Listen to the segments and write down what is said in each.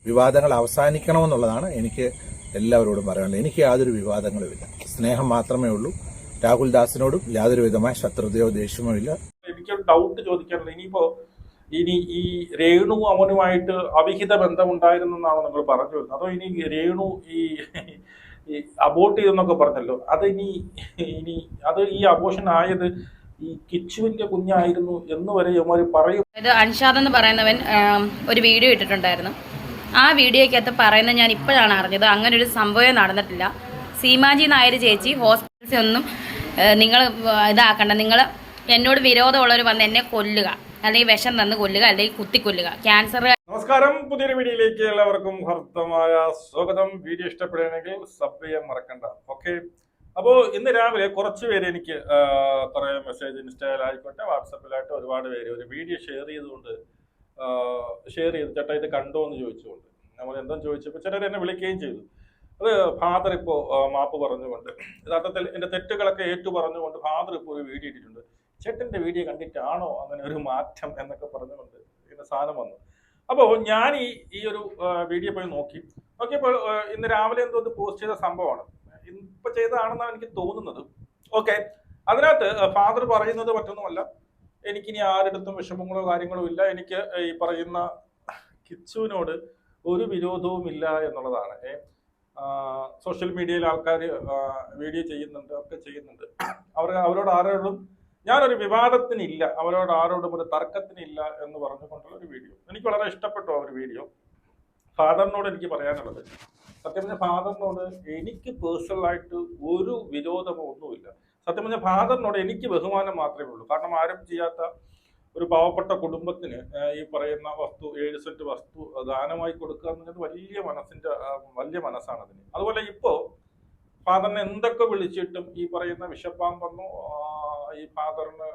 വിവാദങ്ങൾ അവസാനിക്കണമെന്നുള്ളതാണ് എനിക്ക് എല്ലാവരോടും പറയാനുള്ളത്. എനിക്ക് യാതൊരു വിവാദങ്ങളുമില്ല, സ്നേഹം മാത്രമേ ഉള്ളൂ. രാഹുൽ ദാസിനോടും യാതൊരു വിധമായ ശത്രുതയോ ദേഷ്യമോ ഇല്ല. എനിക്കൊരു ഡൗട്ട് ചോദിക്കാനുള്ളത്, ഇനി ഈ രേണു അവനുമായിട്ട് അവിഹിത ബന്ധമുണ്ടായിരുന്നെന്നാണോ നിങ്ങൾ പറഞ്ഞു വരുന്നത്? അതോ ഇനി രേണു ഈ അബോർട്ട് ചെയ്തെന്നൊക്കെ പറഞ്ഞല്ലോ, ഇനി അത് ഈ അബോർഷൻ ആയത് ഈ കിച്ചുവിന്റെ കുഞ്ഞായിരുന്നു എന്ന് വരെ ഇവന്മാർ പറയും. ഇത് അൻഷാദ് എന്ന് പറയുന്നവൻ ഒരു വീഡിയോ ഇട്ടിട്ടുണ്ടായിരുന്നു. ആ വീഡിയോയ്ക്കകത്ത് പറയുന്നത് ഞാൻ ഇപ്പോഴാണ് അറിഞ്ഞത്. അങ്ങനെ ഒരു സംഭവം നടന്നിട്ടില്ല. സീമാജി നായർ ചേച്ചി ഹോസ്പിറ്റൽസിൽ ഒന്നും നിങ്ങൾ ഇതാക്കണ്ട, നിങ്ങൾ എന്നോട് വിരോധമുള്ളവർ വന്ന് എന്നെ കൊല്ലുക, അല്ലെങ്കിൽ വിഷം തന്ന് കൊല്ലുക, അല്ലെങ്കിൽ കുത്തിക്കൊല്ലുക, ക്യാൻസർ. നമസ്കാരം, പുതിയൊരു വീഡിയോയിലേക്ക് എല്ലാവർക്കും ഹർത്തമായ സ്വാഗതം. വീഡിയോ ഇഷ്ടപ്പെടുകയാണെങ്കിൽ സബ് ചെയ്യാൻ മറക്കണ്ട. ഓക്കെ, അപ്പോൾ ഇന്ന് രാവിലെ കുറച്ച് പേര് എനിക്ക് കുറേ മെസ്സേജ് ഇൻസ്റ്റയിലായിക്കോട്ടെ വാട്സപ്പിലായിട്ട് ഒരുപാട് പേര് ഒരു വീഡിയോ ഷെയർ ചെയ്ത് ചേട്ടാ ഇത് കണ്ടോ എന്ന് ചോദിച്ചുകൊണ്ട് നമ്മൾ എന്തെന്ന് ചോദിച്ചപ്പോൾ ചിലർ എന്നെ വിളിക്കുകയും ചെയ്തു. അത് ഫാദർ ഇപ്പോൾ മാപ്പ് പറഞ്ഞുകൊണ്ട്, യഥാർത്ഥത്തിൽ എൻ്റെ തെറ്റുകളൊക്കെ ഏറ്റു പറഞ്ഞുകൊണ്ട് ഫാദർ ഇപ്പോൾ ഒരു വീഡിയോ ഇട്ടിട്ടുണ്ട്. ചേട്ടൻ്റെ വീഡിയോ കണ്ടിട്ടാണോ അങ്ങനെ ഒരു മാറ്റം എന്നൊക്കെ പറഞ്ഞുകൊണ്ട് ഇതിൻ്റെ സാധനം വന്നു. അപ്പോൾ ഞാൻ ഈ ഒരു വീഡിയോ പോയി നോക്കിയപ്പോൾ ഇന്ന് രാവിലെ എന്തോ പോസ്റ്റ് ചെയ്ത സംഭവമാണ്, ഇപ്പം ചെയ്തതാണെന്നാണ് എനിക്ക് തോന്നുന്നത്. ഓക്കെ, അതിനകത്ത് ഫാദർ പറയുന്നത് മറ്റൊന്നുമല്ല, എനിക്കിനി ആരുടെടുത്തും വിഷമങ്ങളോ കാര്യങ്ങളോ ഇല്ല, എനിക്ക് ഈ പറയുന്ന കിച്ചുവിനോട് ഒരു വിരോധവും ഇല്ല എന്നുള്ളതാണ്. സോഷ്യൽ മീഡിയയിൽ ആൾക്കാർ വീഡിയോ ചെയ്യുന്നുണ്ട്, ഒക്കെ ചെയ്യുന്നുണ്ട്. അവരോട് ആരോടും ഞാനൊരു വിവാദത്തിനില്ല, അവരോട് ആരോടും ഒരു തർക്കത്തിനില്ല എന്ന് പറഞ്ഞുകൊണ്ടുള്ള ഒരു വീഡിയോ എനിക്ക് വളരെ ഇഷ്ടപ്പെട്ടു. ആ ഒരു വീഡിയോ ഫാദറിനോട് എനിക്ക് പറയാനുള്ളത്, സത്യം പറഞ്ഞ ഫാദറിനോട് എനിക്ക് പേഴ്സണലായിട്ട് ഒരു വിരോധമോ ഒന്നുമില്ല. സത്യം പറഞ്ഞ ഫാദറിനോട് എനിക്ക് ബഹുമാനം മാത്രമേ ഉള്ളൂ. കാരണം ആരും ചെയ്യാത്ത ഒരു പാവപ്പെട്ട കുടുംബത്തിന് ഈ പറയുന്ന 7 സെന്റ് വസ്തു ദാനമായി കൊടുക്കുക എന്നുള്ളത് വലിയ മനസ്സാണ് അതിന്. അതുപോലെ ഇപ്പോ ഫാദറിനെ എന്തൊക്കെ വിളിച്ചിട്ടും ഈ പറയുന്ന വിഷപ്പാമ്പെന്നോ, ഈ ഫാദറിന്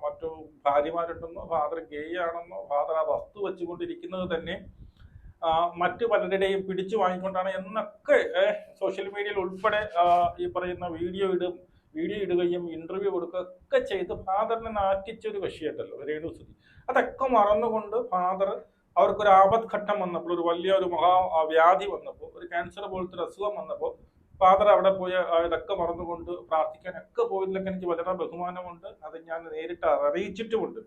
മറ്റു ഭാര്യമാരുണ്ടെന്നോ, ഫാദർ ഗേ ആണെന്നോ, ഫാദർ ആ വസ്തു വെച്ചുകൊണ്ടിരിക്കുന്നത് തന്നെ മറ്റു പലരുടെയും പിടിച്ചു വാങ്ങിക്കൊണ്ടാണ് എന്നൊക്കെ സോഷ്യൽ മീഡിയയിൽ ഉൾപ്പെടെ ഈ പറയുന്ന വീഡിയോ ഇടുകയും ഇന്റർവ്യൂ കൊടുക്കുകയൊക്കെ ചെയ്ത് ഫാദറിനെ നാറ്റിച്ചൊരു കക്ഷിയായിട്ടല്ലോ രേണു സുധി. അതൊക്കെ മറന്നുകൊണ്ട് ഫാദർ അവർക്കൊരു ആപത്ഘട്ടം വന്നപ്പോൾ, ഒരു വലിയൊരു മഹാവ്യാധി വന്നപ്പോൾ, ഒരു ക്യാൻസർ പോലത്തെ ഒരു അസുഖം വന്നപ്പോൾ ഫാദർ അവിടെ പോയി ഇതൊക്കെ മറന്നുകൊണ്ട് പ്രാർത്ഥിക്കാനൊക്കെ പോയതിലൊക്കെ എനിക്ക് വളരെ ബഹുമാനമുണ്ട്. അത് ഞാൻ നേരിട്ട് അറിയിച്ചിട്ടുമുണ്ട്.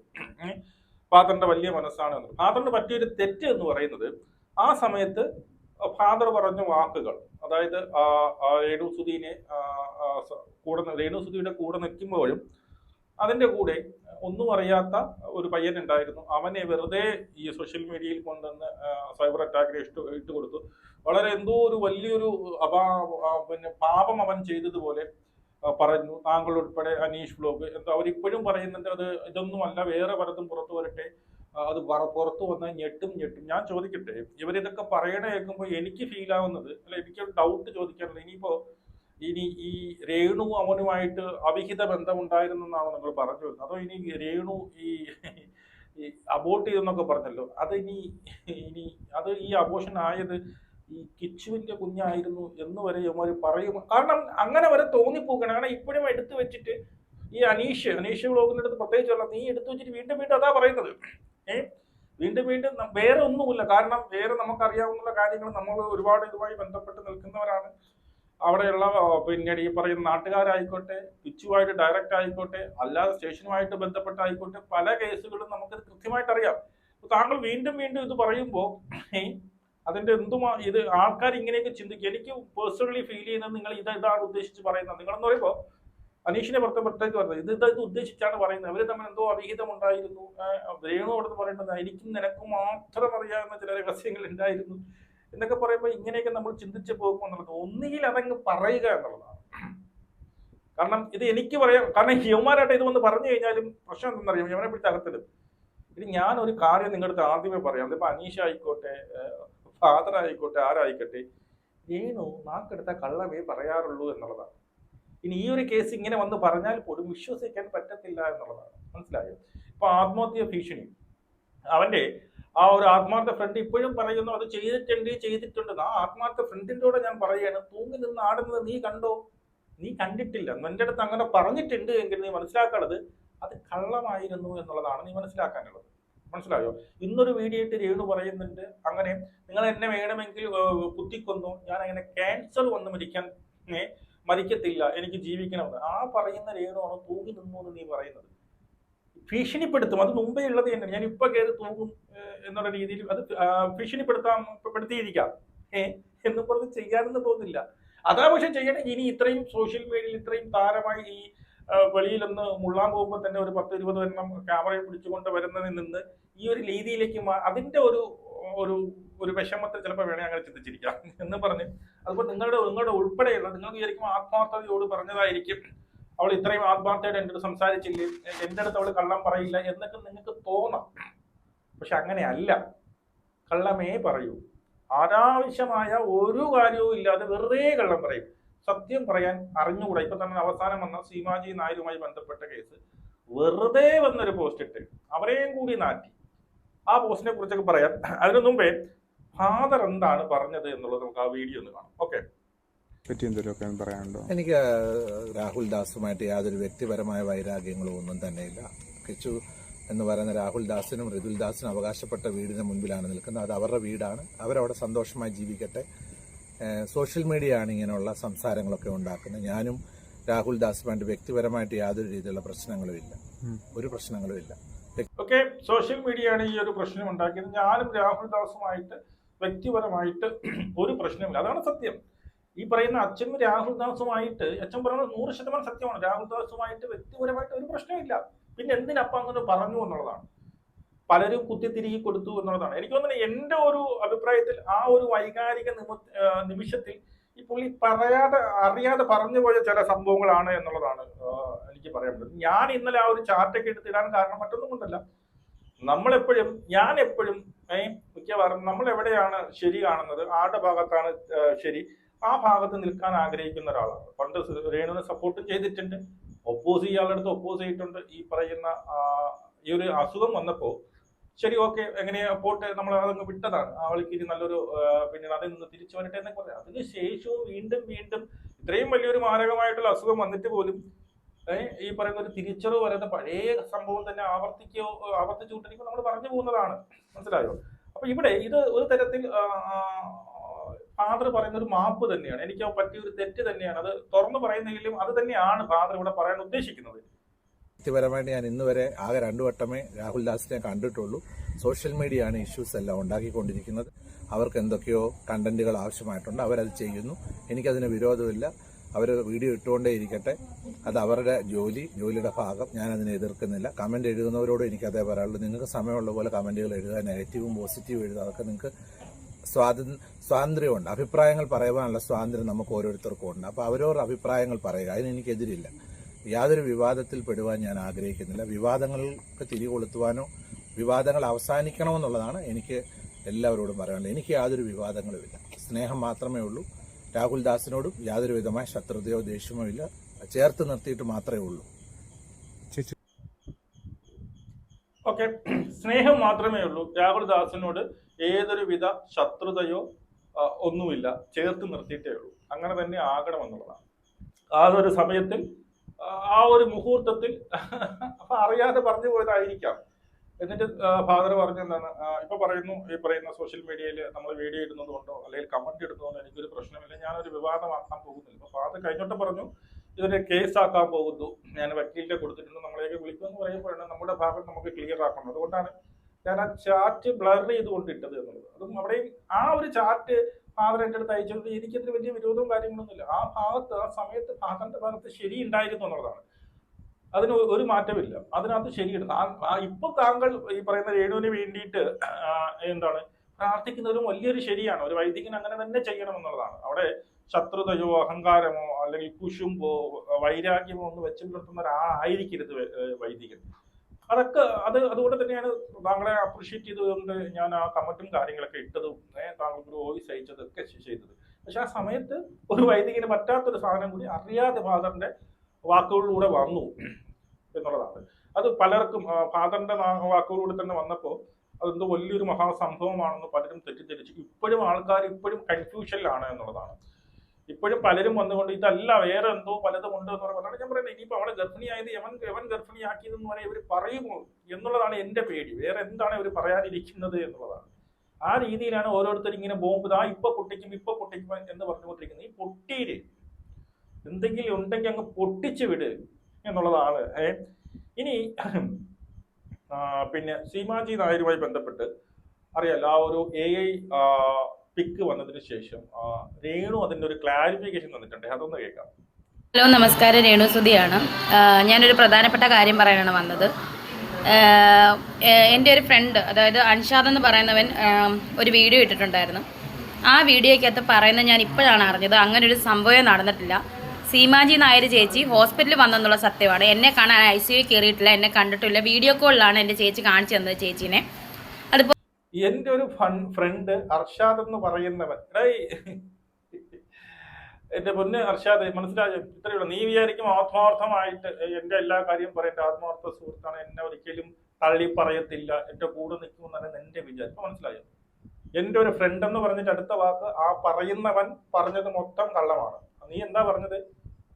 ഫാദറിന്റെ വലിയ മനസ്സാണ്. ഫാദറിന് പറ്റിയൊരു തെറ്റ് എന്ന് പറയുന്നത്, ആ സമയത്ത് ഫാദർ പറഞ്ഞ വാക്കുകൾ, അതായത് രേണു സുധിയുടെ കൂടെ നിൽക്കുമ്പോഴും അതിൻ്റെ കൂടെ ഒന്നും അറിയാത്ത ഒരു പയ്യനുണ്ടായിരുന്നു, അവനെ വെറുതെ ഈ സോഷ്യൽ മീഡിയയിൽ കൊണ്ടുവന്ന് സൈബർ അറ്റാക്കിന് ഇട്ട് കൊടുത്തു. വളരെ എന്തോ ഒരു വലിയൊരു പാപം അവൻ ചെയ്തതുപോലെ പറഞ്ഞു. താങ്കൾ ഉൾപ്പെടെ അനീഷ് വ്ലോഗ് എന്തോ അവരിപ്പോഴും പറയുന്നുണ്ട്, അത് ഇതൊന്നുമല്ല, വേറെ പലതും പുറത്തു വരട്ടെ, അത് പുറത്തു വന്നാൽ ഞെട്ടും. ഞാൻ ചോദിക്കട്ടെ, ഇവരിതൊക്കെ പറയണ കേൾക്കുമ്പോൾ എനിക്ക് ഫീൽ ആവുന്നത്, അല്ല എനിക്കൊരു ഡൗട്ട് ചോദിക്കാനുള്ളത്, ഇനി ഈ രേണു അവനുമായിട്ട് അവിഹിത ബന്ധമുണ്ടായിരുന്നെന്നാണോ നിങ്ങൾ പറഞ്ഞു വരുന്നത്? അതോ ഇനി രേണു ഈ അബോർട്ട് ചെയ്തെന്നൊക്കെ പറഞ്ഞല്ലോ, അത് ഈ അബോർഷൻ ആയത് ഈ കിച്ചുവിന്റെ കുഞ്ഞായിരുന്നു എന്ന് വരെ ഇവന്മാർ പറയും. കാരണം അങ്ങനെ വരെ തോന്നിപ്പോകണം. കാരണം ഇപ്പോഴും എടുത്തു വെച്ചിട്ട് ഈ അനീഷ് വ്ലോഗിന്റെ അടുത്ത് പ്രത്യേകിച്ചല്ല, നീ എടുത്തു വെച്ചിട്ട് വീണ്ടും അതാ പറയുന്നത്. വീണ്ടും വേറെ ഒന്നുമില്ല. കാരണം വേറെ നമുക്കറിയാവുന്ന കാര്യങ്ങൾ, നമ്മൾ ഒരുപാട് ഇതുമായി ബന്ധപ്പെട്ട് നിൽക്കുന്നവരാണ്. അവിടെയുള്ള പിന്നീട് ഈ പറയുന്ന നാട്ടുകാരായിക്കോട്ടെ, കിച്ചുവായിട്ട് ഡയറക്റ്റ് ആയിക്കോട്ടെ, അല്ലാതെ സ്റ്റേഷനുമായിട്ട് ബന്ധപ്പെട്ടായിക്കോട്ടെ, പല കേസുകളും നമുക്കത് കൃത്യമായിട്ട് അറിയാം. താങ്കൾ വീണ്ടും ഇത് പറയുമ്പോൾ അതിന്റെ ഇത് ആൾക്കാർ ഇങ്ങനെയൊക്കെ ചിന്തിക്കും. എനിക്ക് പേഴ്സണലി ഫീൽ ചെയ്യുന്നത്, നിങ്ങൾ ഇതാണ് ഉദ്ദേശിച്ച് പറയുന്നത്. നിങ്ങളെന്ന് പറയുമ്പോൾ അനീഷിനെ പ്രത്യേകിച്ച് പറയുന്നത് ഇത് ഉദ്ദേശിച്ചാണ് പറയുന്നത്. അവർ തമ്മിൽ എന്തോ അവിഹിതം ഉണ്ടായിരുന്നു. രേണു അവിടുന്ന് പറയേണ്ടത് എനിക്കും നിനക്കും മാത്രം അറിയാവുന്ന ചില രഹസ്യങ്ങൾ ഉണ്ടായിരുന്നു എന്നൊക്കെ പറയുമ്പോൾ ഇങ്ങനെയൊക്കെ നമ്മൾ ചിന്തിച്ച് പോകുമ്പോൾ എന്നുള്ളത്, ഒന്നുകിൽ അതങ്ങ് പറയുക എന്നുള്ളതാണ്. കാരണം ഇത് എനിക്ക് പറയാം, കാരണം യവന്മാരായിട്ട് ഇത് വന്ന് പറഞ്ഞു കഴിഞ്ഞാലും പ്രശ്നം എന്തെന്നറിയാം, യവനെ പിടിച്ച് അകത്തിടും. ഇനി ഞാനൊരു കാര്യം നിങ്ങളുടെ അടുത്ത് ആദ്യമേ പറയാം, അതിപ്പോൾ അനീഷ് ആയിക്കോട്ടെ, ഫാദർ ആയിക്കോട്ടെ, ആരായിക്കോട്ടെ, രേണു നാക്കെടുത്ത കള്ളമേ പറയാറുള്ളൂ എന്നുള്ളതാണ്. ഇനി ഈ ഒരു കേസ് ഇങ്ങനെ വന്ന് പറഞ്ഞാൽ പോലും വിശ്വസിക്കാൻ പറ്റത്തില്ല എന്നുള്ളതാണ്. മനസ്സിലായോ? ഇപ്പൊ ആത്മഹത്യ ഭീഷണി, അവന്റെ ആ ഒരു ആത്മാർത്ഥ ഫ്രണ്ട് ഇപ്പോഴും പറയുന്നു അത് ചെയ്തിട്ടുണ്ട്. ആ ആത്മാർത്ഥ ഫ്രണ്ടിൻ്റെ കൂടെ ഞാൻ പറയുകയാണ്, തൂങ്ങി നിന്ന് ആടുന്നത് നീ കണ്ടോ? നീ കണ്ടിട്ടില്ല. നിന്റെ അടുത്ത് അങ്ങനെ പറഞ്ഞിട്ടുണ്ട് എങ്കിൽ നീ മനസ്സിലാക്കേണ്ടത് അത് കള്ളമായിരുന്നു എന്നുള്ളതാണ് നീ മനസ്സിലാക്കാനുള്ളത്. മനസ്സിലായോ? ഇന്നൊരു വീഡിയോ ഇട്ട് രേണു പറയുന്നുണ്ട് അങ്ങനെ നിങ്ങൾ എന്നെ വേണമെങ്കിൽ കുത്തിക്കൊന്നു, ഞാൻ അങ്ങനെ ക്യാൻസർ വന്ന് മരിക്കത്തില്ല, എനിക്ക് ജീവിക്കണമെന്ന്. ആ പറയുന്ന രേണുവാണ് തൂങ്ങി നിന്നു എന്ന് നീ പറയുന്നത്. ഭീഷണിപ്പെടുത്തും, അത് മുമ്പേ ഉള്ളത് തന്നെ. ഞാൻ ഇപ്പൊ കയറി തൂങ്ങും എന്നുള്ള രീതിയിൽ അത് ഭീഷണിപ്പെടുത്തിയിരിക്കാം എന്ന് പറഞ്ഞ് ചെയ്യാനൊന്നും പോകുന്നില്ല. അതാ പക്ഷെ ചെയ്യണേ. ഇനി ഇത്രയും സോഷ്യൽ മീഡിയയിൽ ഇത്രയും താരമായി ഈ വെളിയിലൊന്ന് മുള്ളാൻ പോകുമ്പോൾ തന്നെ ഒരു 10-20 എണ്ണം ക്യാമറയെ പിടിച്ചുകൊണ്ട് വരുന്നതിൽ നിന്ന് ഈ ഒരു രീതിയിലേക്ക് അതിന്റെ ഒരു വിഷമത്തിൽ ചിലപ്പോൾ വേണേ അങ്ങനെ ചിന്തിച്ചിരിക്കാം എന്ന് പറഞ്ഞ് അതുപോലെ നിങ്ങളുടെ ഉൾപ്പെടെയുള്ള നിങ്ങൾ വിചാരിക്കും ആത്മാർത്ഥതയോട് പറഞ്ഞതായിരിക്കും, അവൾ ഇത്രയും ആത്മാർത്ഥയോടെ എൻ്റെ അടുത്ത് സംസാരിച്ചില്ലേ, എൻ്റെ അടുത്ത് അവൾ കള്ളം പറയില്ല എന്നൊക്കെ നിങ്ങൾക്ക് തോന്നാം. പക്ഷെ അങ്ങനെയല്ല, കള്ളമേ പറയൂ. അനാവശ്യമായ ഒരു കാര്യവും ഇല്ലാതെ വെറുതെ കള്ളം പറയും. സത്യം പറയാൻ അറിഞ്ഞുകൂടാ. ഇപ്പൊ തന്നെ അവസാനം വന്ന സീമാജി നായരുമായി ബന്ധപ്പെട്ട കേസ് വെറുതെ വന്നൊരു പോസ്റ്റ് ഇട്ട് അവരെയും കൂടി നാറ്റി. ആ പോസ്റ്റിനെ കുറിച്ചൊക്കെ പറയാം. അതിനു മുമ്പേ ഫാദർ എന്താണ് പറഞ്ഞത് എന്നുള്ളത് നമുക്ക് ആ വീഡിയോ ഒന്ന് കാണാം. ഓക്കെ. പറയാനുണ്ടോ? എനിക്ക് രാഹുൽ ദാസുമായിട്ട് യാതൊരു വ്യക്തിപരമായ വൈരാഗ്യങ്ങളോ ഒന്നും തന്നെയില്ല. കിച്ചു എന്ന് പറയുന്ന രാഹുൽ ദാസിനും ഋതുൽ ദാസിനും അവകാശപ്പെട്ട വീടിന് മുൻപിലാണ് നിൽക്കുന്നത്. അത് അവരുടെ വീടാണ്, അവരവിടെ സന്തോഷമായി ജീവിക്കട്ടെ. സോഷ്യൽ മീഡിയ ആണ് ഇങ്ങനെയുള്ള സംസാരങ്ങളൊക്കെ ഉണ്ടാക്കുന്നത്. ഞാനും രാഹുൽ ദാസുമായിട്ട് വ്യക്തിപരമായിട്ട് യാതൊരു രീതിയിലുള്ള പ്രശ്നങ്ങളുമില്ല, ഒരു പ്രശ്നങ്ങളുമില്ല. ഓക്കെ, സോഷ്യൽ മീഡിയ ആണ് ഈ ഒരു പ്രശ്നം ഉണ്ടാക്കിയത്. ഞാനും രാഹുൽ ദാസുമായിട്ട് വ്യക്തിപരമായിട്ട് ഒരു പ്രശ്നമില്ല, അതാണ് സത്യം. ഈ പറയുന്ന അച്ഛനും രാഹുൽ ദാസുമായിട്ട്, അച്ഛൻ പറയുന്നത് 100% സത്യമാണ്. രാഹുൽ ദാസുമായിട്ട് വ്യക്തിപരമായിട്ട് ഒരു പ്രശ്നമില്ല. പിന്നെ എന്തിനപ്പം അങ്ങനെ പറഞ്ഞു എന്നുള്ളതാണ്. പലരും കുത്തിത്തിരികി കൊടുത്തു എന്നുള്ളതാണ്. എനിക്ക് തോന്നുന്നത് എൻ്റെ ഒരു അഭിപ്രായത്തിൽ ആ ഒരു വൈകാരിക നിമിഷത്തിൽ ഈ പുള്ളി അറിയാതെ പറഞ്ഞു പോയ ചില സംഭവങ്ങളാണ് എന്നുള്ളതാണ് എനിക്ക് പറയാൻ പറ്റുന്നത്. ഞാൻ ഇന്നലെ ആ ഒരു ചാർട്ടൊക്കെ എടുത്തിടാൻ കാരണം മറ്റൊന്നും കൊണ്ടല്ല. ഞാൻ എപ്പോഴും മിക്കവാറും നമ്മൾ എവിടെയാണ് ശരി കാണുന്നത്, ആരുടെ ഭാഗത്താണ് ശരി, ആ ഭാഗത്ത് നിൽക്കാൻ ആഗ്രഹിക്കുന്ന ഒരാളാണ്. പണ്ട് രേണുവിനെ സപ്പോർട്ടും ചെയ്തിട്ടുണ്ട്, ഒപ്പോസ് ചെയ്യാളടുത്ത് ഒപ്പോസ് ചെയ്തിട്ടുണ്ട്. ഈ പറയുന്ന ഈ ഒരു അസുഖം വന്നപ്പോൾ ശരി ഓക്കെ എങ്ങനെയാ പോട്ടെ, നമ്മൾ അതങ്ങ് വിട്ടതാണ്. അവൾക്ക് ഇനി നല്ലൊരു പിന്നെ അതിൽ നിന്ന് തിരിച്ചു വരട്ടെ എന്നൊക്കെ പറയാം. അതിന് ശേഷവും വീണ്ടും ഇത്രയും വലിയൊരു മാരകമായിട്ടുള്ള അസുഖം വന്നിട്ട് പോലും ഈ പറയുന്ന ഒരു തിരിച്ചറിവ് വരുന്ന പഴയ സംഭവം തന്നെ ആവർത്തിച്ചുകൊണ്ടിരിക്കുമ്പോൾ നമ്മൾ പറഞ്ഞു പോകുന്നതാണ്. മനസ്സിലായോ? അപ്പൊ ഇവിടെ ഇത് ഒരു തരത്തിൽ ഫാദർ പറയുന്ന ഒരു മാപ്പ് തന്നെയാണ്. എനിക്ക് പറ്റിയ ഒരു തെറ്റ് തന്നെയാണ്. അത് തുറന്നു പറയുന്നെങ്കിലും അത് തന്നെയാണ് ഫാദർ ഇവിടെ പറയാൻ ഉദ്ദേശിക്കുന്നത്. വ്യക്തിപരമായിട്ട് ഞാൻ ഇന്ന് വരെ ആകെ 2 വട്ടമേ രാഹുൽ ദാസിനെ കണ്ടിട്ടുള്ളൂ. സോഷ്യൽ മീഡിയ ആണ് ഇഷ്യൂസ് എല്ലാം ഉണ്ടാക്കിക്കൊണ്ടിരിക്കുന്നത്. അവർക്ക് എന്തൊക്കെയോ കണ്ടന്റുകൾ ആവശ്യമായിട്ടുണ്ട്, അവരത് ചെയ്യുന്നു. എനിക്കതിന് വിരോധമില്ല. അവർ വീഡിയോ ഇട്ടുകൊണ്ടേ ഇരിക്കട്ടെ, അത് അവരുടെ ജോലിയുടെ ഭാഗം. ഞാനതിനെ എതിർക്കുന്നില്ല. കമന്റ് എഴുതുന്നവരോട് എനിക്ക് അതേ പറയാനുള്ളൂ. നിങ്ങൾക്ക് സമയമുള്ള പോലെ കമന്റുകൾ എഴുതുക, നെഗറ്റീവും പോസിറ്റീവും എഴുതുക. അതൊക്കെ നിങ്ങൾക്ക് സ്വാതന്ത്ര്യമുണ്ട്. അഭിപ്രായങ്ങൾ പറയുവാനുള്ള സ്വാതന്ത്ര്യം നമുക്ക് ഓരോരുത്തർക്കും ഉണ്ട്. അപ്പോൾ അവരവരുടെ അഭിപ്രായങ്ങൾ പറയുക, അതിന് എനിക്കെതിരില്ല. യാതൊരു വിവാദത്തിൽ പെടുവാൻ ഞാൻ ആഗ്രഹിക്കുന്നില്ല. വിവാദങ്ങൾക്ക് തിരികൊളുത്തുവാനോ വിവാദങ്ങൾ അവസാനിക്കണമെന്നുള്ളതാണ് എനിക്ക് എല്ലാവരോടും പറയാനുള്ളത്. എനിക്ക് യാതൊരു വിവാദങ്ങളുമില്ല, സ്നേഹം മാത്രമേ ഉള്ളൂ. രാഹുൽ ദാസിനോടും യാതൊരു വിധമായ ശത്രുതയോ ദേഷ്യമോ ഇല്ല, ചേർത്ത് നിർത്തിയിട്ട് മാത്രമേ ഉള്ളൂ. ഓക്കെ, സ്നേഹം മാത്രമേ ഉള്ളൂ. രാഹുൽ ദാസിനോട് ഏതൊരു വിധ ശത്രുതയോ ഒന്നുമില്ല, ചേർത്ത് നിർത്തിയിട്ടേ ഉള്ളൂ. അങ്ങനെ തന്നെ ആകണമെന്നുള്ളതാണ്. ആ ഒരു സമയത്തിൽ ആ ഒരു മുഹൂർത്തത്തിൽ അപ്പൊ അറിയാതെ പറഞ്ഞു പോയതായിരിക്കാം. എന്നിട്ട് ഫാദർ പറഞ്ഞെന്താണ്, ഇപ്പൊ പറയുന്നു ഈ പറയുന്ന സോഷ്യൽ മീഡിയയിൽ നമ്മൾ വീഡിയോ ഇടുന്നത് കൊണ്ടോ അല്ലെങ്കിൽ കമന്റ് ഇടുന്നതുകൊണ്ടോ എനിക്കൊരു പ്രശ്നമില്ല, ഞാനൊരു വിവാദമാക്കാൻ പോകുന്നില്ല. അപ്പൊ ഫാദർ കഴിഞ്ഞോട്ട് പറഞ്ഞു ഇതിനെ കേസാക്കാൻ പോകുന്നു, ഞാൻ വക്കീലിനെ കൊടുത്തിട്ടുണ്ട്, നമ്മളെയൊക്കെ വിളിക്കുമെന്ന് പറയുമ്പോഴാണ് നമ്മുടെ ഭാഗം നമുക്ക് ക്ലിയർ ആക്കണം. അതുകൊണ്ടാണ് ഞാൻ ആ ചാറ്റ് ബ്ലർ ചെയ്തുകൊണ്ട് ഇട്ടത് എന്നുള്ളത്. അതും അവിടെയും ആ ഒരു ചാറ്റ് ഫാദർ എൻ്റെ അടുത്ത് അയച്ചുകൊണ്ട് എനിക്കതിന് വലിയ വിരോധവും കാര്യങ്ങളൊന്നുമില്ല. ആ സമയത്ത് ഫാദറിന്റെ ഭാഗത്ത് ശരി ഉണ്ടായിരുന്നു എന്നുള്ളതാണ്. അതിന് ഒരു മാറ്റമില്ല, അതിനകത്ത് ശരിയുണ്ട്. ഇപ്പൊ താങ്കൾ ഈ പറയുന്ന രേണുവിന് വേണ്ടിയിട്ട് എന്താണ് പ്രാർത്ഥിക്കുന്നതിലും വലിയൊരു ശരിയാണ്. ഒരു വൈദികൻ അങ്ങനെ തന്നെ ചെയ്യണം എന്നുള്ളതാണ്. അവിടെ ശത്രുതയോ അഹങ്കാരമോ അല്ലെങ്കിൽ കുശുമ്പോ വൈരാഗ്യമോ ഒന്ന് വെച്ചു പുലർത്തുന്ന ഒരാളായിരിക്കരുത് വൈദികൻ. അതുകൊണ്ട് തന്നെയാണ് താങ്കളെ അപ്രീഷിയേറ്റ് ചെയ്തുകൊണ്ട് ഞാൻ ആ കമന്റും കാര്യങ്ങളൊക്കെ ഇട്ടതും താങ്കൾക്ക് ഒരു വോയിസ് അയച്ചതൊക്കെ ചെയ്തത്. പക്ഷെ ആ സമയത്ത് ഒരു വൈദികന് പറ്റാത്തൊരു സാധനം കൂടി അറിയാതെ ഫാദറിന്റെ വാക്കുകളിലൂടെ വന്നു എന്നുള്ളതാണ്. അത് പലർക്കും ഫാദറിന്റെ വാക്കുകളിലൂടെ തന്നെ വന്നപ്പോൾ അതെന്തോ വലിയൊരു മഹാസംഭവമാണെന്ന് പലരും തെറ്റിദ്ധരിച്ചു. ഇപ്പോഴും ആൾക്കാർ കൺഫ്യൂഷനിലാണ് എന്നുള്ളതാണ്. ഇപ്പോഴും പലരും വന്നുകൊണ്ട് ഇതല്ല വേറെ എന്തോ പലതും ഉണ്ട് എന്ന് പറഞ്ഞാൽ ഞാൻ പറയുന്നത് ഇനിയിപ്പോൾ അവളെ ഗർഭിണിയായത് എവൻ ഗർഭിണിയാക്കിയതെന്ന് പറയാൻ ഇവർ പറയുമോ എന്നുള്ളതാണ് എൻ്റെ പേടി. വേറെ എന്താണ് ഇവർ പറയാതിരിക്കുന്നത് എന്നുള്ളതാണ്. ആ രീതിയിലാണ് ഓരോരുത്തർ ഇങ്ങനെ ബോംബ് ഇപ്പൊ പൊട്ടിക്കും എന്ന് പറഞ്ഞുകൊണ്ടിരിക്കുന്നത്. ഈ പൊട്ടിയില് എന്തെങ്കിലും ഉണ്ടെങ്കിൽ അങ്ങ് പൊട്ടിച്ചു വിട് എന്നുള്ളതാണ്. ഇനി പിന്നെ സീമാജി നായരുമായി ബന്ധപ്പെട്ട് അറിയാലോ, ആ ഒരു AI പിക്ക് വന്നതിന് ശേഷം രേണു അതിന്റെ ഒരു ക്ലാരിഫിക്കേഷൻ തന്നിട്ടുണ്ട്. അതൊന്ന് കേൾക്കാം. ഹലോ, നമസ്കാരം. രേണു സുധിയാണ്. ഞാനൊരു പ്രധാനപ്പെട്ട കാര്യം പറയാനാണ് വന്നത്. എൻ്റെ ഒരു ഫ്രണ്ട്, അതായത് അൻഷാദ് എന്ന് പറയുന്നവൻ ഒരു വീഡിയോ ഇട്ടിട്ടുണ്ടായിരുന്നു. ആ വീഡിയോയ്ക്കകത്ത് പറയുന്നത് ഞാൻ ഇപ്പോഴാണ് അറിഞ്ഞത്. അങ്ങനെ ഒരു സംഭവം നടന്നിട്ടില്ല. സീമാജി നായർ ചേച്ചി ഹോസ്പിറ്റലിൽ വന്നെന്നുള്ള സത്യമാണ്. എന്നെ കാണാൻ ICU കയറിയിട്ടില്ല, എന്നെ കണ്ടിട്ടില്ല. വീഡിയോ കോളിലാണ് എൻ്റെ ചേച്ചി കാണിച്ചു തന്നത് ചേച്ചീനെ. അതിപ്പോൾ എൻ്റെ ഒരു ഫ്രണ്ട് അർഷാദ് എന്ന് പറയുന്നവൻ, എന്റെ പൊന്ന് അർഷാദ്, മനസ്സിലായോ? ഇത്രയേ ഉള്ളൂ. നീ വിചാരിക്കും ആത്മാർത്ഥമായിട്ട് എന്റെ എല്ലാ കാര്യം പറയേണ്ട ആത്മാർത്ഥ സുഹൃത്താണ്, എന്നെ ഒരിക്കലും തള്ളി പറയത്തില്ല, എന്റെ കൂടെ നിൽക്കുമെന്നാണ് എന്റെ വിചാരം. മനസ്സിലായോ? എന്റെ ഒരു ഫ്രണ്ട് എന്ന് പറഞ്ഞിട്ട് അടുത്ത വാക്ക് ആ പറയുന്നവൻ പറഞ്ഞത് മൊത്തം കള്ളമാണ്. നീ എന്താ പറഞ്ഞത്?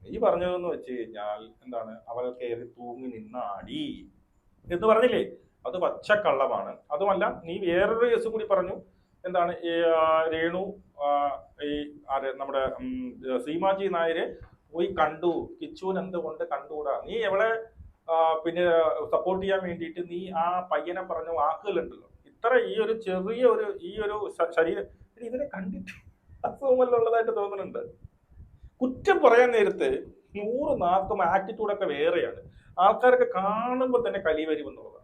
നീ പറഞ്ഞതെന്ന് വെച്ച് കഴിഞ്ഞാൽ എന്താണ്, അവൾ കയറി തൂങ്ങി നിന്നാടി എന്ന് പറഞ്ഞില്ലേ? അത് പച്ചക്കള്ളമാണ്. അതുമല്ല, നീ വേറൊരു കേസ് കൂടി പറഞ്ഞു. എന്താണ്, രേണു നമ്മുടെ സീമാജി നായര് പോയി കണ്ടു, കിച്ചുവിന് എന്തുകൊണ്ട് കണ്ടുകൂടാ? നീ എവളെ പിന്നെ സപ്പോർട്ട് ചെയ്യാൻ വേണ്ടിയിട്ട് നീ ആ പയ്യനെ പറഞ്ഞ വാക്കുകളുണ്ടല്ലോ, ഇത്ര ഈ ഒരു ചെറിയ ഒരു ശരീരം ഇതിനെ കണ്ടിട്ട് അസുഖമല്ലുള്ളതായിട്ട് തോന്നുന്നുണ്ട്. കുറ്റം പറയാൻ നേരത്ത് 100 നാക്കും ആറ്റിറ്റ്യൂഡൊക്കെ വേറെയാണ്. ആൾക്കാരൊക്കെ കാണുമ്പോൾ തന്നെ കലി വരുമെന്നുള്ളതാണ്.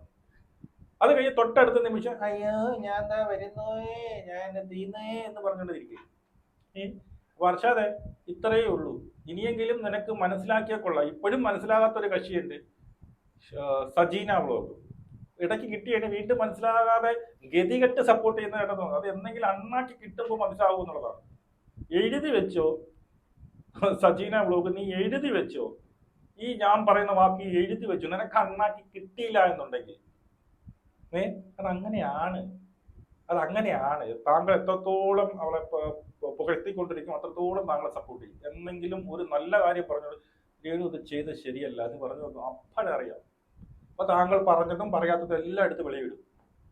അത് കഴിഞ്ഞ് തൊട്ടടുത്ത നിമിഷം അയ്യോ ഞാൻ എന്താ വരുന്നോയേ, ഞാൻ തീന്നേ എന്ന് പറഞ്ഞുകൊണ്ടിരിക്കും. വർഷാതെ ഇത്രയേ ഉള്ളൂ. ഇനിയെങ്കിലും നിനക്ക് മനസ്സിലാക്കിയാൽ കൊള്ളാം. ഇപ്പോഴും മനസ്സിലാകാത്തൊരു കക്ഷിയുണ്ട്, സജീന വ്ളോഗ്. ഇടയ്ക്ക് കിട്ടിയാണ് വീണ്ടും മനസ്സിലാകാതെ ഗതികെട്ട് സപ്പോർട്ട് ചെയ്യുന്ന കേട്ടോ. അത് എന്തെങ്കിലും അണ്ണാക്കി കിട്ടുമ്പോൾ മനസ്സിലാവും എന്നുള്ളതാണ്. എഴുതി വെച്ചോ സജീന വ്ളോഗ്, നീ എഴുതി വെച്ചോ. ഈ ഞാൻ പറയുന്ന വാക്ക് എഴുതി വെച്ചു. നിനക്ക് അണ്ണാക്കി കിട്ടിയില്ല എന്നുണ്ടെങ്കിൽ അതങ്ങനെയാണ്. താങ്കൾ എത്രത്തോളം അവളെ പുകഴ്ത്തിക്കൊണ്ടിരിക്കും അത്രത്തോളം താങ്കളെ സപ്പോർട്ട് ചെയ്യും. എന്തെങ്കിലും ഒരു നല്ല കാര്യം പറഞ്ഞോളൂ, രേണു ഇത് ചെയ്ത് ശരിയല്ല എന്ന് പറഞ്ഞു അപ്പോഴറിയാം. അപ്പൊ താങ്കൾ പറഞ്ഞതും പറയാത്തതും എല്ലാം എടുത്ത് വെളിയിടും.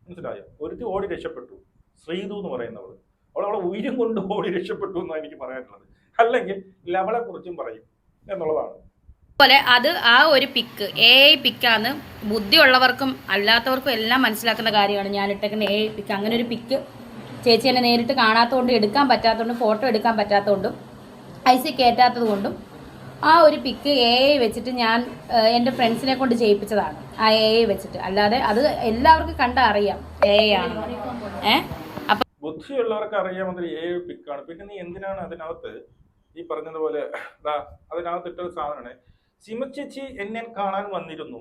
മനസ്സിലായോ? ഒരുത്തി ഓടി രക്ഷപ്പെട്ടു, ശ്രീതു എന്ന് പറയുന്നവള്. അവളെ ഉയരം കൊണ്ട് ഓടി രക്ഷപ്പെട്ടു എന്നാണ് എനിക്ക് പറയാനുള്ളത്. അല്ലെങ്കിൽ ലവളെ കുറിച്ചും പറയും എന്നുള്ളതാണ്. അതുപോലെ അത് ആ ഒരു പിക്ക് AI പിക്കാന്ന് ബുദ്ധിയുള്ളവർക്കും അല്ലാത്തവർക്കും എല്ലാം മനസ്സിലാക്കുന്ന കാര്യമാണ് ഞാൻ ഇട്ടേക്കുന്ന AI പിക്ക്. അങ്ങനെ ഒരു പിക്ക് ചേച്ചി എന്നെ നേരിട്ട് കാണാത്തതുകൊണ്ട്, എടുക്കാൻ പറ്റാത്തതുകൊണ്ടും, ഫോട്ടോ എടുക്കാൻ പറ്റാത്തതുകൊണ്ടും, IC കയറ്റാത്തത് കൊണ്ടും ആ ഒരു പിക്ക് AI വെച്ചിട്ട് ഞാൻ എൻ്റെ ഫ്രണ്ട്സിനെ കൊണ്ട് ചെയ്യിപ്പിച്ചതാണ്. ആ AI വെച്ചിട്ട്. അല്ലാതെ അത് എല്ലാവർക്കും കണ്ടറിയാം AI ആണെന്ന്. അപ്പം ബുദ്ധിയുള്ളവർക്ക് അറിയാമെന്നൊരു AI പിക്കാണ്. പിന്നെ നീ എന്തിനാണ് അതിനകത്ത് ഈ പറഞ്ഞതുപോലെ അതിനകത്ത് ഇട്ടൊരു സാധനമാണ്, സിമച്ചേച്ചി എന്നെ കാണാൻ വന്നിരുന്നു,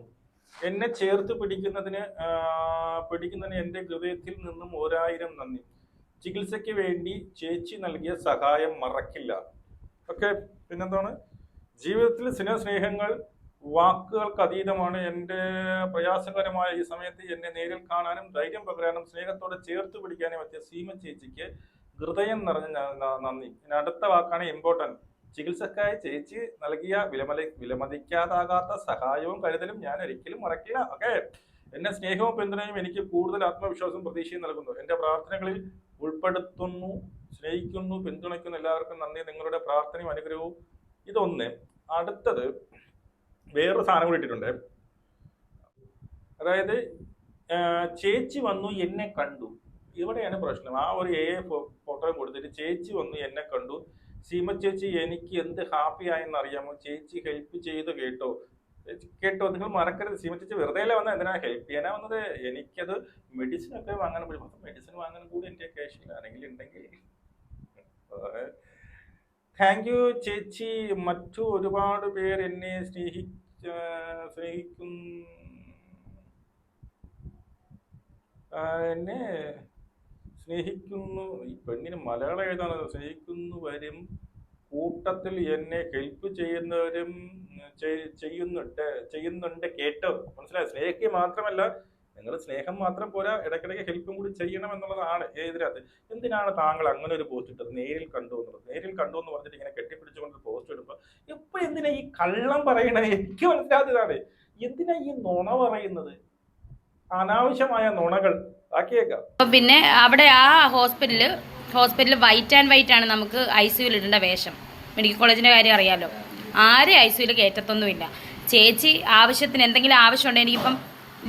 എന്നെ ചേർത്ത് പിടിക്കുന്നതിന് എൻ്റെ ഹൃദയത്തിൽ നിന്നും 1000 നന്ദി, ചികിത്സയ്ക്ക് വേണ്ടി ചേച്ചി നൽകിയ സഹായം മറക്കില്ല. ഓക്കെ, പിന്നെന്താണ്, ജീവിതത്തിൽ സ്നേഹങ്ങൾ വാക്കുകൾക്ക് അതീതമാണ്. എൻ്റെ പ്രയാസകരമായ ഈ സമയത്ത് എന്നെ നേരിൽ കാണാനും ധൈര്യം പകരാനും സ്നേഹത്തോടെ ചേർത്ത് പിടിക്കാനും പറ്റിയ സീമച്ചേച്ചിക്ക് ഹൃദയം നിറഞ്ഞ നന്ദി. ഇനി അടുത്ത വാക്കാണ് ഇമ്പോർട്ടൻറ്റ്. ചികിത്സക്കായി ചേച്ചി നൽകിയ വിലമതിക്കാതാകാത്ത സഹായവും കരുതലും ഞാൻ ഒരിക്കലും മറക്കില്ല. ഓക്കെ, എന്നെ സ്നേഹവും പിന്തുണയും എനിക്ക് കൂടുതൽ ആത്മവിശ്വാസവും പ്രതീക്ഷയും നൽകുന്നു. എൻ്റെ പ്രാർത്ഥനകളിൽ ഉൾപ്പെടുത്തുന്നു, സ്നേഹിക്കുന്നു, പിന്തുണയ്ക്കുന്നു. എല്ലാവർക്കും നന്ദി. നിങ്ങളുടെ പ്രാർത്ഥനയും അനുഗ്രഹവും. ഇതൊന്ന്. അടുത്തത് വേറൊരു സാധനം കൂടി ഇട്ടിട്ടുണ്ട്. അതായത് ചേച്ചി വന്നു എന്നെ കണ്ടു. ഇവിടെയാണ് പ്രശ്നം. ആ ഒരു AI ഫോട്ടോയും കൊടുത്തിട്ട് ചേച്ചി വന്നു എന്നെ കണ്ടു, സീമ ചേച്ചി എനിക്ക് എന്ത് ഹാപ്പി ആയെന്ന് അറിയാമോ, ചേച്ചി ഹെൽപ്പ് ചെയ്ത് കേട്ടോ. നിങ്ങൾ മറക്കരുത്, സീമ ചേച്ചി വെറുതെ അല്ല വന്നത്, എന്തിനാ ഹെൽപ്പ് ചെയ്യാനാ വന്നത്. എനിക്കത് മെഡിസിൻ ഒക്കെ വാങ്ങാൻ പറ്റും. മെഡിസിൻ വാങ്ങാൻ കൂടി എൻ്റെ ക്യാഷിൽ ആരെങ്കിലും ഉണ്ടെങ്കിൽ താങ്ക് യു ചേച്ചി. മറ്റു ഒരുപാട് പേർ എന്നെ സ്നേഹിക്കുന്നു. ഈ പെണ്ണിന് മലയാളം എഴുതാണത്. സ്നേഹിക്കുന്നവരും കൂട്ടത്തിൽ എന്നെ ഹെൽപ്പ് ചെയ്യുന്നവരും ചെയ്യുന്നുണ്ട് കേട്ടോ. മനസ്സിലായി? സ്നേഹിക്കുക മാത്രമല്ല നിങ്ങൾ സ്നേഹം മാത്രം പോരാ, ഇടയ്ക്കിടയ്ക്ക് ഹെൽപ്പും കൂടി ചെയ്യണം എന്നുള്ളതാണ് ഇതിനകത്ത്. എന്തിനാണ് താങ്കൾ അങ്ങനെ ഒരു പോസ്റ്റ് ഇട്ടത്? നേരിൽ കണ്ടു എന്നുള്ളത്. നേരിൽ കണ്ടു എന്ന് പറഞ്ഞിട്ട് ഇങ്ങനെ കെട്ടിപ്പിടിച്ചുകൊണ്ട് പോസ്റ്റ് ഇടുമ്പോൾ ഇപ്പൊ എന്തിനാ ഈ കള്ളം പറയണത്? എനിക്ക് മനസ്സിലാത്തതാണ്. എന്തിനാ ഈ നുണ പറയുന്നത്? അനാവശ്യമായ നുണകൾ ആക്കിയേക്കാം. പിന്നെ അവിടെ ആ ഹോസ്പിറ്റലിൽ വൈറ്റ് ആൻഡ് വൈറ്റ് ആണ് നമുക്ക് ICUവിൽ ഇടേണ്ട വേഷം. മെഡിക്കൽ കോളേജിന്റെ കാര്യം അറിയാലോ. ആരും ICUവിൽ കയറ്റത്തൊന്നുമില്ല. ചേച്ചി ആവശ്യത്തിന് എന്തെങ്കിലും ആവശ്യമുണ്ടെങ്കിൽ എനിക്കിപ്പം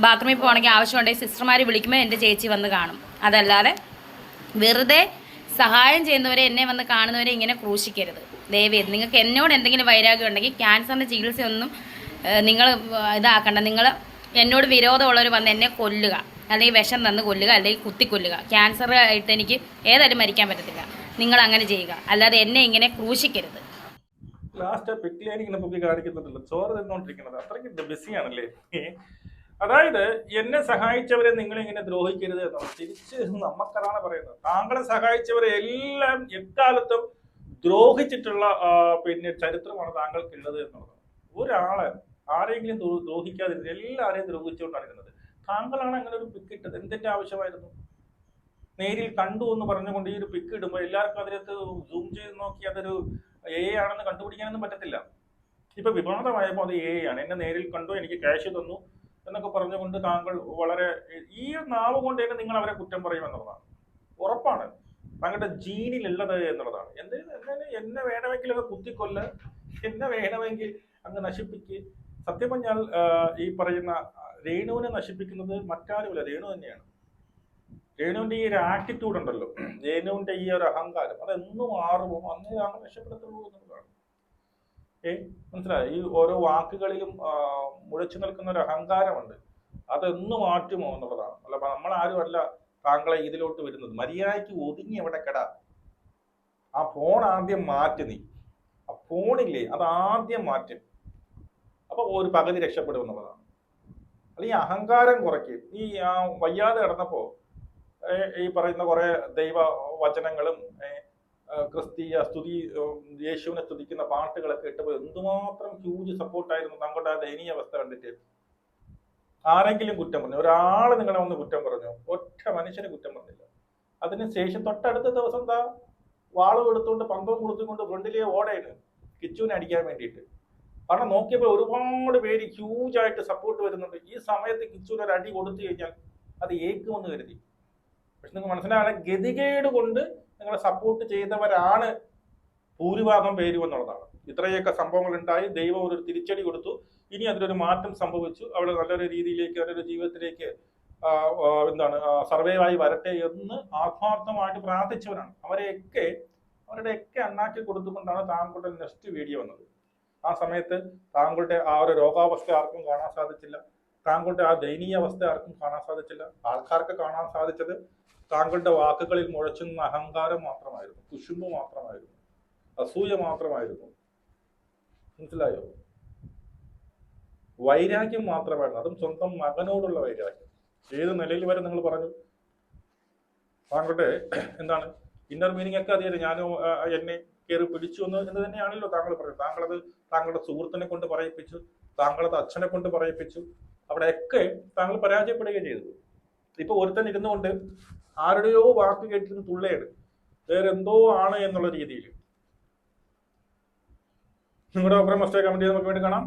ബാത്റൂമിൽ പോകണമെങ്കിൽ ആവശ്യമുണ്ടെങ്കിൽ സിസ്റ്റർമാർ വിളിക്കുമ്പോൾ എൻ്റെ ചേച്ചി വന്ന് കാണും. അതല്ലാതെ വെറുതെ സഹായം ചെയ്യുന്നവരെ, എന്നെ വന്ന് കാണുന്നവരെ ഇങ്ങനെ ക്രൂശിക്കരുത് ദയവേത്. നിങ്ങൾക്ക് എന്നോട് എന്തെങ്കിലും വൈരാഗ്യം ഉണ്ടെങ്കിൽ ക്യാൻസറിൻ്റെ ചികിത്സയൊന്നും നിങ്ങൾ ഇതാക്കണ്ട. നിങ്ങൾ എന്നോട് വിരോധമുള്ളവർ വന്ന് എന്നെ കൊല്ലുക, അല്ലെങ്കിൽ വിഷം തന്ന് കൊല്ലുക, അല്ലെങ്കിൽ കുത്തിക്കൊല്ലുക. ക്യാൻസർ ആയിട്ട് എനിക്ക് ഏതായാലും മരിക്കാൻ പറ്റത്തില്ല. നിങ്ങൾ അങ്ങനെ ചെയ്യുക, അല്ലാതെ എന്നെ ഇങ്ങനെ ക്രൂശിക്കരുത്. ലാസ്റ്റ് പിക്ലൈൻ ഇങ്ങനെ പൊക്കി കാണിക്കുന്നുണ്ടല്ലോ, ചോറ് തിന്നോണ്ടിരിക്കുന്നത്. അത്രയ്ക്ക് ബിസിയാണല്ലേ. അതായത് എന്നെ സഹായിച്ചവരെ നിങ്ങൾ ഇങ്ങനെ ദ്രോഹിക്കരുത് എന്നാണ്. തിരിച്ച് നമുക്കതാണ് പറയുന്നത്. താങ്കളെ സഹായിച്ചവരെ എല്ലാം എക്കാലത്തും ദ്രോഹിച്ചിട്ടുള്ള പിന്നെ ചരിത്രമാണ് താങ്കൾക്കുള്ളത് എന്നുള്ളത്. ഒരാളെ ആരെങ്കിലും ദ്രോഹിക്കാതിരുന്നത്, എല്ലാവരെയും ദ്രോഹിച്ചുകൊണ്ടാണ് ഇരുന്നത്. താങ്കളാണ് അങ്ങനെ ഒരു പിക്ക് ഇട്ടത്. എന്തിന്റെ ആവശ്യമായിരുന്നു? നേരിൽ കണ്ടു എന്ന് പറഞ്ഞുകൊണ്ട് ഈ ഒരു പിക്ക് ഇടുമ്പോൾ എല്ലാവർക്കും അതിനകത്ത് സൂം ചെയ്ത് നോക്കി അതൊരു AI ആണെന്ന് കണ്ടുപിടിക്കാനൊന്നും പറ്റത്തില്ല. ഇപ്പൊ വിവാദമായപ്പോൾ അത് AI ആണ്. എന്നെ നേരിൽ കണ്ടു, എനിക്ക് ക്യാഷ് തന്നു എന്നൊക്കെ പറഞ്ഞുകൊണ്ട് താങ്കൾ വളരെ ഈ നാവ് കൊണ്ട് തന്നെ നിങ്ങൾ അവരെ കുറ്റം പറയുമെന്നുള്ളതാണ്. ഉറപ്പാണ് താങ്കളുടെ ജീനിലുള്ളത് എന്നുള്ളതാണ്. എന്നെ വേണമെങ്കിൽ അങ്ങ് കുത്തിക്കൊല്ല, എന്നെ വേണമെങ്കിൽ അങ്ങ് നശിപ്പിക്ക്. സത്യം പറഞ്ഞാൽ ഈ പറയുന്ന രേണുവിനെ നശിപ്പിക്കുന്നത് മറ്റാരുമില്ല, രേണു തന്നെയാണ്. രേണുവിന്റെ ഈ ഒരു ആറ്റിറ്റ്യൂഡ് ഉണ്ടല്ലോ, രേണുവിന്റെ ഈ ഒരു അഹങ്കാരം, അതെന്നും മാറുമോ അന്നേ താങ്കൾ രക്ഷപ്പെടുത്തുള്ളൂ എന്നുള്ളതാണ്. മനസ്സിലായി? ഈ ഓരോ വാക്കുകളിലും മുഴച്ചു നിൽക്കുന്ന ഒരു അഹങ്കാരമുണ്ട്. അതെന്ന് മാറ്റുമോ എന്നുള്ളതാണ്. അല്ല, നമ്മളാരും അല്ല താങ്കളെ ഇതിലോട്ട് വരുന്നത്. മര്യാദയ്ക്ക് ഒതുങ്ങി എവിടെ കെടാ. ആ ഫോൺ ആദ്യം മാറ്റി. നീ ആ ഫോണില്ലേ അത് ആദ്യം മാറ്റും. അപ്പൊ ഒരു പകുതി രക്ഷപ്പെടും എന്നുള്ളതാണ്. അല്ലെങ്കിൽ അഹങ്കാരം കുറയ്ക്കും. ഈ വയ്യാതെ കിടന്നപ്പോ ഈ പറയുന്ന കുറെ ദൈവ വചനങ്ങളും ക്രിസ്തീയ സ്തുതി, യേശുവിനെ സ്തുതിക്കുന്ന പാട്ടുകളൊക്കെ ഇട്ടപ്പോൾ എന്തുമാത്രം ഹ്യൂജ് സപ്പോർട്ടായിരുന്നു. താങ്കളുടെ ആ ദയനീയ അവസ്ഥ കണ്ടിട്ട് ആരെങ്കിലും കുറ്റം പറഞ്ഞു? ഒരാള് നിങ്ങളെ ഒന്ന് കുറ്റം പറഞ്ഞു? ഒറ്റ മനുഷ്യന് കുറ്റം പറഞ്ഞില്ല. അതിനുശേഷം തൊട്ടടുത്ത ദിവസം എന്താ വാളും എടുത്തുകൊണ്ട് പന്തവും കൊടുത്തുകൊണ്ട് ഫ്രണ്ടിലേ ഓടയാണ് കിച്ചുവിനെ അടിക്കാൻ വേണ്ടിയിട്ട്. കാരണം നോക്കിയപ്പോൾ ഒരുപാട് പേര് ഹ്യൂജായിട്ട് സപ്പോർട്ട് വരുന്നുണ്ട്. ഈ സമയത്ത് കിച്ചുവിന് ഒരു അടി കൊടുത്തു കഴിഞ്ഞാൽ അത് ഏക്കുമെന്ന് കരുതി. പക്ഷെ നിങ്ങൾ മനസ്സിലാകാൻ ഗതികേട് കൊണ്ട് നിങ്ങളെ സപ്പോർട്ട് ചെയ്തവരാണ് ഭൂരിഭാഗം പേരും എന്നുള്ളതാണ്. ഇത്രയൊക്കെ സംഭവങ്ങൾ ഉണ്ടായി, ദൈവം ഒരു തിരിച്ചടി കൊടുത്തു. ഇനി അതിലൊരു മാറ്റം സംഭവിച്ചു. അവിടെ നല്ലൊരു രീതിയിലേക്ക്, നല്ലൊരു ജീവിതത്തിലേക്ക് സർവൈവായി വരട്ടെ എന്ന് ആത്മാർത്ഥമായിട്ട് പ്രാർത്ഥിച്ചവരാണ്. അവരുടെയൊക്കെ അണ്ണാക്കി കൊടുത്തുകൊണ്ടാണ് താങ്കളുടെ നെക്സ്റ്റ് വീഡിയോ വന്നത്. ആ സമയത്ത് താങ്കളുടെ ആ ഒരു രോഗാവസ്ഥ ആർക്കും കാണാൻ സാധിച്ചില്ല. താങ്കളുടെ ആ ദയനീയ അവസ്ഥ ആർക്കും കാണാൻ സാധിച്ചില്ല. ആൾക്കാർക്ക് കാണാൻ സാധിച്ചത് താങ്കളുടെ വാക്കുകളിൽ മുഴച്ചുന്ന അഹങ്കാരം മാത്രമായിരുന്നു, കുശുമ്പ് മാത്രമായിരുന്നു, അസൂയ മാത്രമായിരുന്നു. മനസ്സിലായോ? വൈരാഗ്യം മാത്രമായിരുന്നു, അതും സ്വന്തം മകനോടുള്ള വൈരാഗ്യം. ഏത് നിലയിൽ വരെ നിങ്ങൾ പറഞ്ഞു? താങ്കളുടെ ഇന്നർ മീനിങ് ഒക്കെ അറിയാതെ ഞാനോ എന്നെ കയറി പിടിച്ചു എന്ന് തന്നെയാണല്ലോ താങ്കൾ പറയുന്നത്. താങ്കളത് താങ്കളുടെ സുഹൃത്തിനെ കൊണ്ട് പറയിപ്പിച്ചു, താങ്കളത് അച്ഛനെ കൊണ്ട് പറയിപ്പിച്ചു. അവിടെയൊക്കെ താങ്കൾ പരാജയപ്പെടുകയും ചെയ്തു. ഇപ്പൊ ഒരുത്തൻ ഇരുന്നുകൊണ്ട് ആരുടെയോ വാക്ക് കേട്ടിരുന്ന് തുള്ളയാണ്, വേറെ എന്തോ ആണ് എന്നുള്ള രീതിയിൽ. നിങ്ങളുടെ അഭിപ്രായം മസ്റ്റ് കമന്റ് ചെയ്ത് നമുക്ക് വേണ്ടി കാണാം.